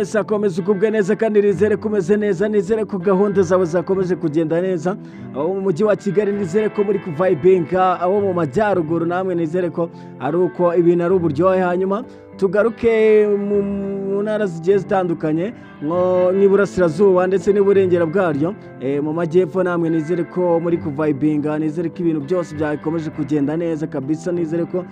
Yes, akomeza ukubwe neza kandi nizere kumeze neza, nizere ko gahunda zawe zakomeje kugenda neza. Abo mu mujyi wa Kigali nizere ko muri kuvibinga, abo mu majyaruguru namwe nizere ko ari uko ibintu ari uburyohe. Hanyuma tugaruke mu ntara zigiye zitandukanye n'iburasirazuba ndetse n'iburengera bwaryo, mu majyepfo namwe nizere ko muri kuvibinga, nizere ko ibintu byose byakomeje kugenda neza kabisa, nizere ko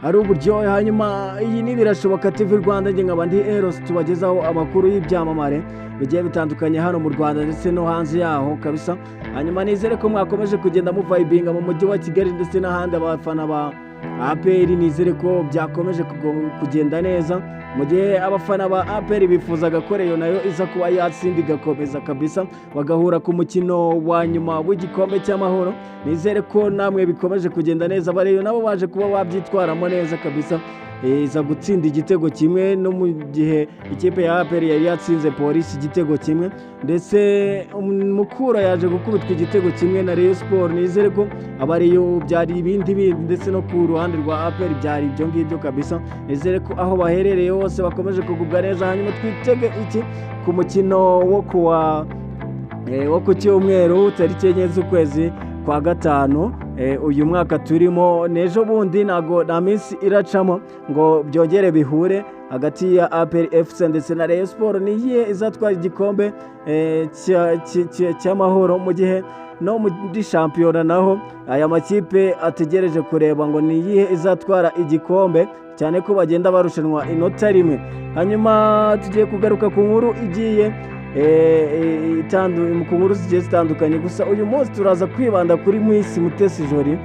ari uburyohe. Hanyuma iyi ni Birashoboka TV Rwanda, nge nkaba ndi Eros, tubagezaho amakuru y'ibyamamare bigiye bitandukanye hano mu Rwanda ndetse no hanze yaho kabisa. Hanyuma nizere ko mwakomeje kugenda mu vibinga mu mujyi wa Kigali ndetse n'ahandi. Abafana ba APR nizere ko byakomeje kugenda neza, mu gihe abafana ba APR bifuzaga ko Rayon nayo iza kuba yatsinda igakomeza kabisa, bagahura ku mukino wa nyuma w'igikombe cy'amahoro. Nizere ko namwe bikomeje kugenda neza, Rayon nabo baje kuba babyitwaramo neza kabisa, iza gutsinda igitego kimwe, no mu gihe ikipe ya APR yari yatsinze Polisi igitego kimwe, ndetse Mukura yaje gukubitwa igitego kimwe na Rayon Sport. Nizere ko abariyo byari ibindi ndetse no ku ruhande rwa APR byari ibyo ngibyo kabisa. Nizere ko aho baherereye hose bakomeje kugubwa neza. Hanyuma twitege iki ku mukino wo ku cyumweru tariki 9 z'ukwezi kwa gatanu uyu mwaka turimo. Nejo bundi nta minsi iracamo ngo byongere bihure hagati ya APR FC ndetse na Rayon Sport. Niyihe izatwara igikombe cy'amahoro, mu gihe no muri shampiyona naho aya makipe ategereje kureba ngo niyihe izatwara igikombe, cyane ko bagenda barushanwa inota rimwe. Hanyuma tugiye kugaruka ku nkuru igiye ku nkuru zigiye zitandukanye, gusa uyu munsi turaza kwibanda kuri Miss Mutesi Jolly.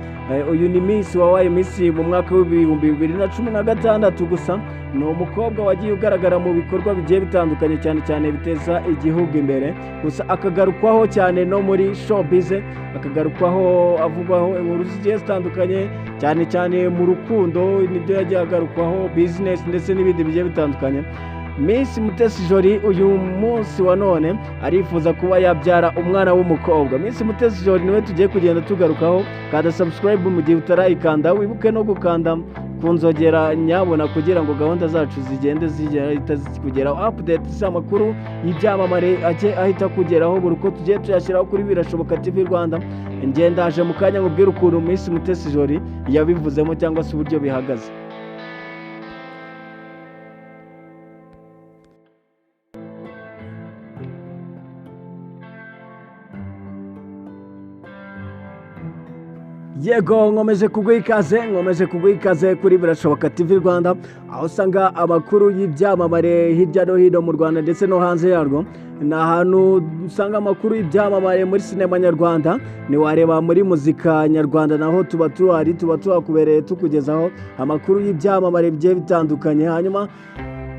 Uyu ni Miss wabaye Miss mu mwaka w'ibihumbi 2016, gusa ni umukobwa wagiye ugaragara mu bikorwa bigiye bitandukanye cyane cyane biteza igihugu imbere, gusa akagarukwaho cyane no muri showbiz, akagarukwaho avugwaho inkuru zigiye zitandukanye cyane cyane mu rukundo, nibyo yagiye agarukwaho, business ndetse n'ibindi bigiye bitandukanye. Miss Mutesi Jolly uyu munsi wa none arifuza kuba yabyara umwana w'umukobwa. Miss Mutesi Jolly niwe tugiye kugenda tugarukaho. Kanda subscribe mu gihe utarayikanda, wibuke no gukanda ku nzogera nyabona kugira ngo gahunda zacu zigende zikugeraho update z'amakuru y'ibyamamare ahita kugeraho buri uko tugiye tuyashyiraho kuri Birashoboka TV Rwanda. Ndaje mu kanya nkubwira ukuntu Miss Mutesi Jolly yabivuzemo cyangwa se uburyo bihagaze. Yego, nkomeje kuguha ikaze kuri Birashoboka TV Rwanda, aho usanga amakuru y'ibyamamare hirya no hino mu Rwanda ndetse no hanze yarwo. Ni ahantu usanga amakuru y'ibyamamare muri sinema nyarwanda, niwareba muri muzika nyarwanda naho tuba tuhakubereye tukugezaho amakuru y'ibyamamare bigiye bitandukanye. Hanyuma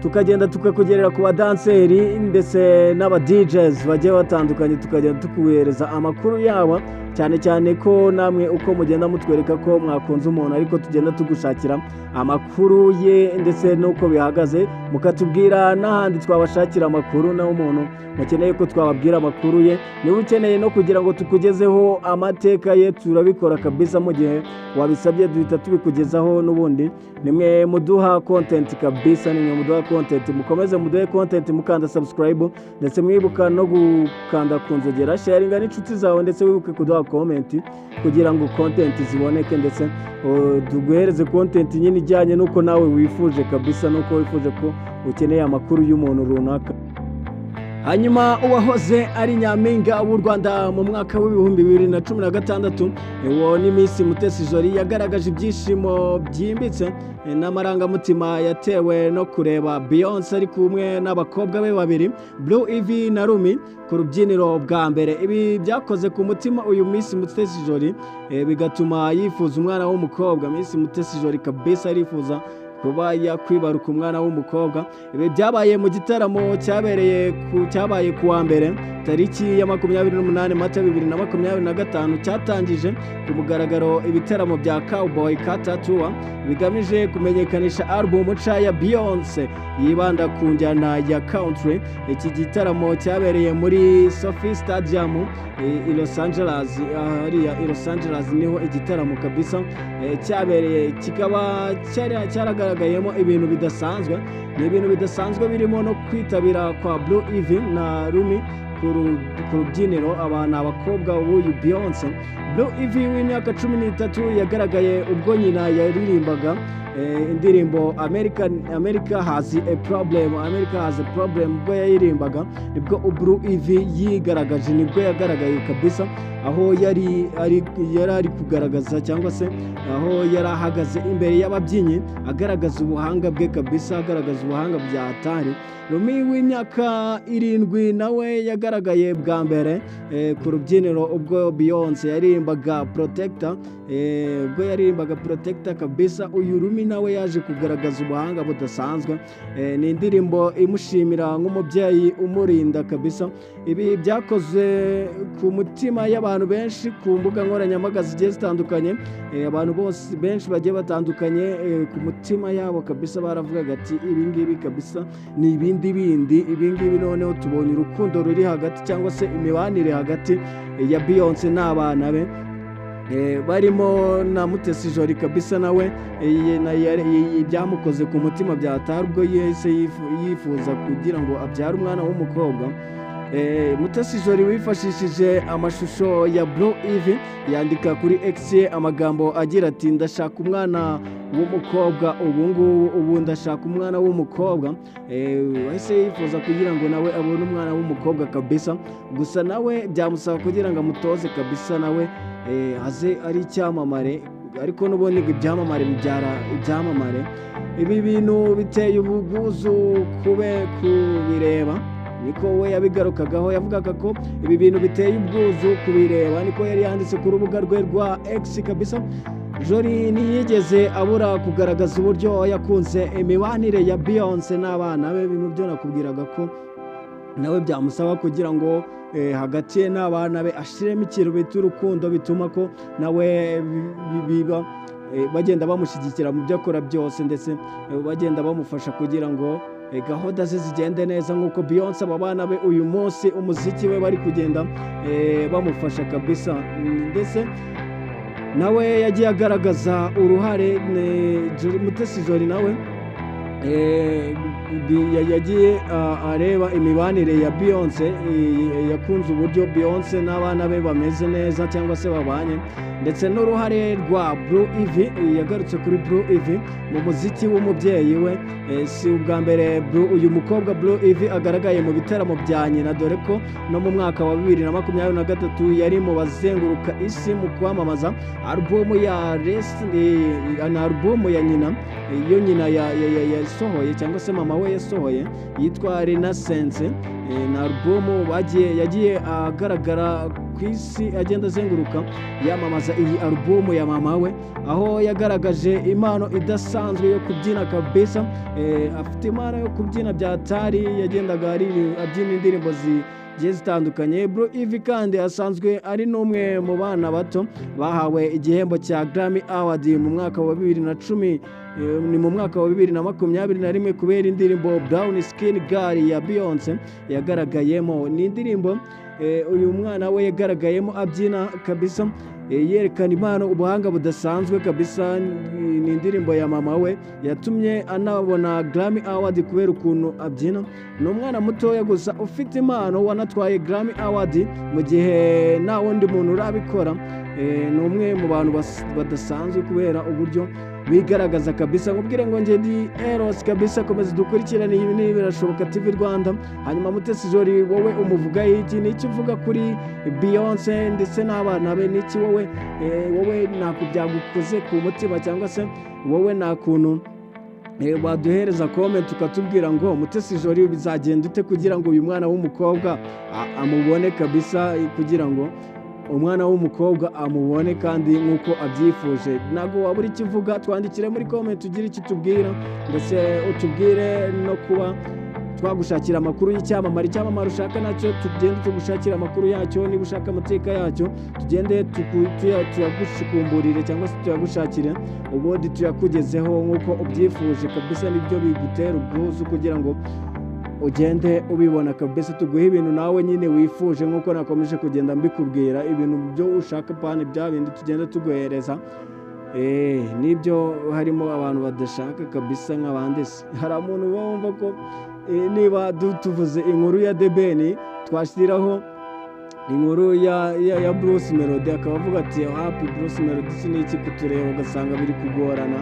tukagenda tukakugerera ku badanseri ndetse n'aba DJs bagiye batandukanye, tukagenda tukuhereza amakuru yabo, cyane cyane ko namwe uko mugenda mutwereka ko mwakunze umuntu, ariko tugenda tugushakira amakuru ye ndetse n'uko bihagaze, mukatubwira n'ahandi twabashakira amakuru, naho umuntu mukeneye ko twababwira amakuru ye. Niba ukeneye no kugira ngo tukugezeho amateka ye, turabikora kabisa. Mu gihe wabisabye duhita tubikugezaho. N'ubundi nimwe muduha content kabisa, nimwe muduha content. Mukomeze muduhe content, mukanda subscribe ndetse mwibuka no gukanda ku nzogera, sharinga n'inshuti zawe, ndetse wibuke kuduha comment kugira ngo content ziboneke, ndetse tuguhereze content nyine ijyanye nuko nawe wifuje kabisa, nuko wifuje ko ukeneye amakuru y'umuntu runaka. Hanyuma uwahoze ari nyampinga w'u Rwanda mu mwaka w'ibihumbi 2016, uwo ni Miss Mutesi Jolly, yagaragaje ibyishimo byimbitse n'amarangamutima yatewe no kureba Beyonce ari kumwe n'abakobwa be babiri, Blue Ivy na Rumi, ku rubyiniro bwa mbere. Ibi byakoze ku mutima uyu Miss Mutesi Jolly, bigatuma yifuza umwana w'umukobwa. Miss Mutesi Jolly kabisa arifuza kuba yakwibaruka umwana w'umukobwa. Ibi byabaye mu gitaramo cyabaye kuwa mbere tariki ya 28 Mata 2025, cyatangije ku mugaragaro ibitaramo bya Cowboy Carter Tour bigamije kumenyekanisha album nshya ya Beyonce yibanda ku njyana ya country. Iki gitaramo cyabereye muri Sophie Stadium i Los Angeles. Los Angeles niho igitaramo kabisa cyabereye, kikaba cyaragaragaye yagaragayemo ibintu bidasanzwe, ni ibintu bidasanzwe birimo no kwitabira kwa Blue Ivy na Rumi ku rubyiniro. Abana abakobwa b'uyu Beyonce. Blue Ivy w'imyaka 13 yagaragaye ubwo nyina yaririmbaga indirimbo America has a problem, ubwo yayirimbaga nibwo Blue Ivy yigaragaje, nibwo yagaragaye kabisa, aho yari ari kugaragaza cyangwa se aho yari ahagaze imbere y'ababyinnyi agaragaza ubuhanga bwe kabisa, agaragaza ubuhanga bya hatari. Rumi w'imyaka 7 nawe yagaragaye bwa mbere ku rubyiniro ubwo Beyonce yaririmbaga Protector, kabisa. Uyu Rumi nawe yaje kugaragaza ubuhanga budasanzwe, ni indirimbo imushimira nk'umubyeyi umurinda kabisa. Ibi byakoze ku mutima y'abantu benshi ku mbuga nkoranyambaga zigiye zitandukanye, abantu bose benshi bagiye batandukanye ku mutima yabo kabisa baravugaga ati ibingibi kabisa ni ibingibi noneho tubonye urukundo ruri hagati cyangwa se imibanire hagati ya Beyonce n'abana be, barimo na Mutesi Jolly kabisa, nawe byamukoze ku mutima byatari ubwo yese yifuza kugira ngo abyare umwana w'umukobwa. Mutesi Jolly wifashishije amashusho ya Blue Ivy yandika kuri X amagambo agira ati ndashaka umwana w'umukobwa ubu ndashaka umwana w'umukobwa. Wese yifuza kugira ngo nawe abone umwana w'umukobwa kabisa, gusa nawe byamusaba kugira ngo amutoze kabisa, nawe aze ari icyamamare, ariko n'ubundi ibyamamare bibyara ibyamamare. Ibi bintu biteye ubwuzu kubireba, niko we yabigarukagaho, yavugaga ko ibi bintu biteye ubwuzu kubireba, niko yari yanditse ku rubuga rwe rwa X kabisa. Jolly ntiyigeze abura kugaragaza uburyo yakunze imibanire ya Beyonce n'abana be, ibintu byo nakubwiraga ko nawe byamusaba kugira ngo hagati ye n'abana be ashiremo ikintu bita urukundo, bituma ko nawe biba bagenda bamushyigikira mu byo akora byose, ndetse bagenda bamufasha kugira ngo gahunda ze zigende neza, nk'uko Beyonce aba bana be uyu munsi umuziki we bari kugenda bamufasha kabisa. Ndetse nawe yagiye agaragaza uruhare, Mutesi Jolly nawe yagiye areba imibanire ya Beyonce, yakunze uburyo Beyonce n'abana be bameze neza cyangwa se babanye, ndetse n'uruhare rwa Blue Ivy. Yagarutse kuri Blue Ivy mu muziki w'umubyeyi we. Si ubwa mbere uyu mukobwa Blue Ivy agaragaye mu bitaramo bya nyina, dore ko no mu mwaka wa 2023 yari mu bazenguruka isi mu kwamamaza alubumu ya nyina, iyo nyina yasohoye cyangwa se mama we yasohoye, yitwa Renaissance. Na alubumu yagiye agaragara ku isi, agenda azenguruka yamamaza iyi alubumu ya mama we, aho yagaragaje impano idasanzwe yo kubyina kabisa. Afite impano yo kubyina byatari, yagendaga abyina indirimbo zigiye zitandukanye. Blue Ivy kandi asanzwe ari n'umwe mu bana bato bahawe igihembo cya Grammy Award mu mwaka wa 2010, ni mu mwaka wa 2021 kubera indirimbo Brown Skin Girl ya Beyonce yagaragayemo. Ni indirimbo uyu mwana we yagaragayemo abyina kabisa, yerekana impano, ubuhanga budasanzwe kabisa. Ni indirimbo ya mama we yatumye anabona Grammy Award kubera ukuntu abyina. Ni umwana mutoya gusa ufite impano wanatwaye Grammy Award mu gihe nta wundi muntu urabikora. Ni umwe mu bantu badasanzwe kubera uburyo bigaragaza kabisa. Nkubwire ngo nge ndi Eros kabisa, komeza dukurikirane ibi birashoboka TV Rwanda. Hanyuma Mutesi Jolly wowe umuvuga iki, n'iki uvuga kuri Beyonce ndetse n'abana be, n'iki wowe nako byagukoze ku mutima, cyangwa se wowe nta kuntu waduhereza comment ukatubwira ngo Mutesi Jolly bizagenda ute kugira ngo uyu mwana w'umukobwa amubone kabisa, kugira ngo umwana w'umukobwa amubone kandi nk'uko abyifuje. Ntabwo wabura icyo uvuga, twandikire muri comment ugire icyo tubwira, ndetse utubwire no kuba twagushakira amakuru y'icyamamare ushaka nacyo tugende tugushakira amakuru yacyo. Niba ushaka amateka yacyo tugende tuyagushikumburire cyangwa se tuyagushakire, ubundi tuyakugezeho nk'uko ubyifuje kabisa. Nibyo bigutera ubwuzu kugira ngo ugende ubibona kabisa, tuguhe ibintu nawe nyine wifuje, nk'uko nakomeje kugenda mbikubwira. Ibintu byo ushaka pane bya bindi tugenda tuguhereza. nibyo harimo abantu badashaka kabisa nk'abandi se hari umuntu bumva ko niba tuvuze inkuru ya The Ben twashyiraho inkuru ya Bruce Melody akaba avuga ati happy Bruce Melody siniki kutureba ugasanga biri kugorana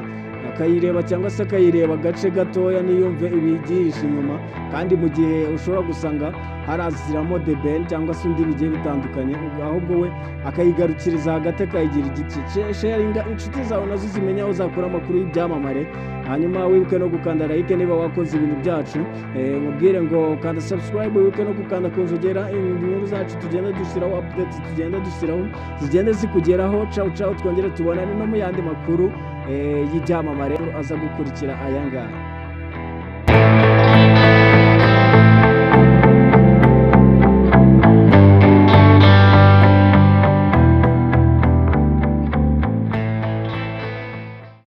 akayireba cyangwa se akayireba agace gatoya niyumve ibigisha inyuma kandi mu gihe ushobora gusanga haraziramo The Ben cyangwa se undi bigiye bitandukanye ahubwo we akayigarukiriza hagati akayigira igice sharinga inshuti zawe nazo zimenya aho uzakora amakuru y'ibyamamare hanyuma wibuke no gukanda like niba wakoze ibintu byacu mubwire ngo kanda subscribe wibuke no gukanda kunzogera inkuru zacu tugenda dushyiraho updates tugenda dushyiraho zigende zikugeraho ciao twongere tubonane no mu yandi makuru y'ibyamamare aza gukurikira aya ngaya.